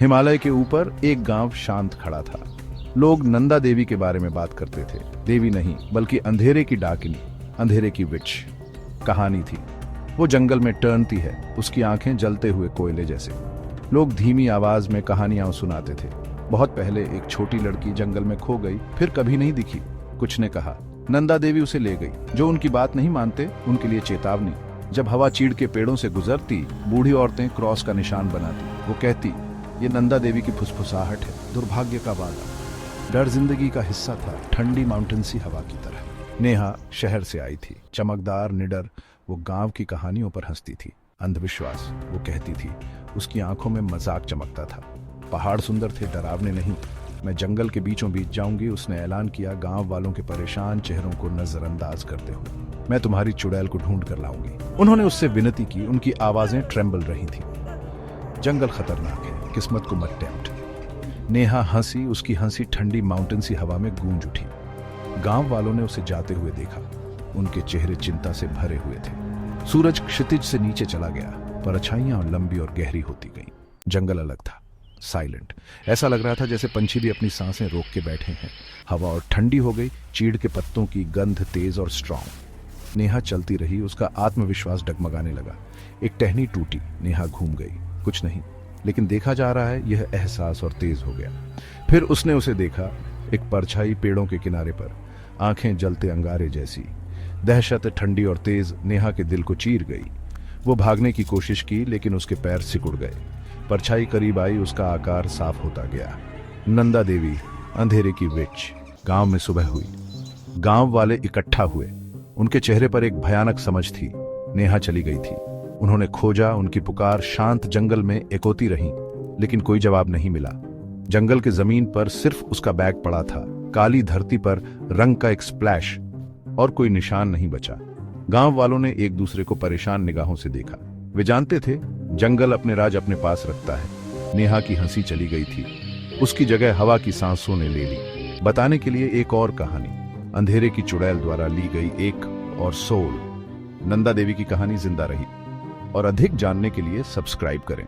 हिमालय के ऊपर एक गांव शांत खड़ा था। लोग नंदा देवी के बारे में बात करते थे। देवी नहीं, बल्कि अंधेरे की डाकिनी, अंधेरे की विच कहानी थी। वो जंगल में टहलती है, उसकी आंखें जलते हुए कोयले जैसे। लोग धीमी आवाज में कहानियां सुनाते थे। बहुत पहले एक छोटी लड़की जंगल में खो गई, फिर कभी नहीं दिखी। कुछ ने कहा नंदा देवी उसे ले गई। जो उनकी बात नहीं मानते उनके लिए चेतावनी। जब हवा चीड़ के पेड़ों से गुजरती, बूढ़ी औरतें क्रॉस का निशान बनाती। वो कहती ये नंदा देवी की फुसफुसाहट है, दुर्भाग्य का वादा। डर जिंदगी का हिस्सा था, ठंडी माउंटेन सी हवा की तरह। नेहा शहर से आई थी, चमकदार, निडर। वो गांव की कहानियों पर हंसती थी। अंधविश्वास, वो कहती थी। उसकी आंखों में मजाक चमकता था। पहाड़ सुंदर थे, डरावने नहीं। मैं जंगल के बीचों बीच जाऊंगी, उसने ऐलान किया, गांव वालों के परेशान चेहरों को नजरअंदाज करते हुए। मैं तुम्हारी चुड़ैल को ढूंढ कर लाऊंगी। उन्होंने उससे विनती की, उनकी आवाजें ट्रेंबल रही थी। जंगल खतरनाक है, किस्मत को मत टेम्प्ट। नेहा हंसी, उसकी हंसी ठंडी माउंटेन सी हवा में गूंज उठी। गांव वालों ने उसे जाते हुए देखा। उनके चेहरे चिंता से भरे हुए थे। सूरज क्षितिज से नीचे चला गया, परछाइयां लंबी और गहरी होती गईं। जंगल अलग था, साइलेंट। ऐसा लग रहा था जैसे पंछी भी अपनी सांसें रोक के बैठे हैं। हवा और ठंडी हो गई, चीड़ के पत्तों की गंध तेज और स्ट्रांग। नेहा चलती रही, उसका आत्मविश्वास डगमगाने लगा। एक टहनी टूटी, नेहा घूम गई। कुछ नहीं, लेकिन देखा जा रहा है, यह एहसास और तेज हो गया। फिर उसने उसे देखा, एक परछाई पेड़ों के किनारे पर, आंखें जलते अंगारे जैसी। दहशत ठंडी और तेज नेहा के दिल को चीर गई। वो भागने की कोशिश की, लेकिन उसके पैर सिकुड़ गए। परछाई करीब आई, उसका आकार साफ होता गया। नंदा देवी, अंधेरे की विच। गांव में सुबह हुई। गांव वाले इकट्ठा हुए। उनके चेहरे पर एक भयानक समझ थी। नेहा चली गई थी। उन्होंने खोजा, उनकी पुकार शांत जंगल में एकोती रही, लेकिन कोई जवाब नहीं मिला। जंगल के जमीन पर सिर्फ उसका बैग पड़ा था, काली धरती पर रंग का एक स्प्लैश, और कोई निशान नहीं बचा। गांव वालों ने एक दूसरे को परेशान निगाहों से देखा। वे जानते थे जंगल अपने राज अपने पास रखता है। नेहा की हंसी चली गई थी, उसकी जगह हवा की सांसों ने ले ली। बताने के लिए एक और कहानी, अंधेरे की चुड़ैल द्वारा ली गई एक और सोल। नंदा देवी की कहानी जिंदा रही। और अधिक जानने के लिए सब्सक्राइब करें।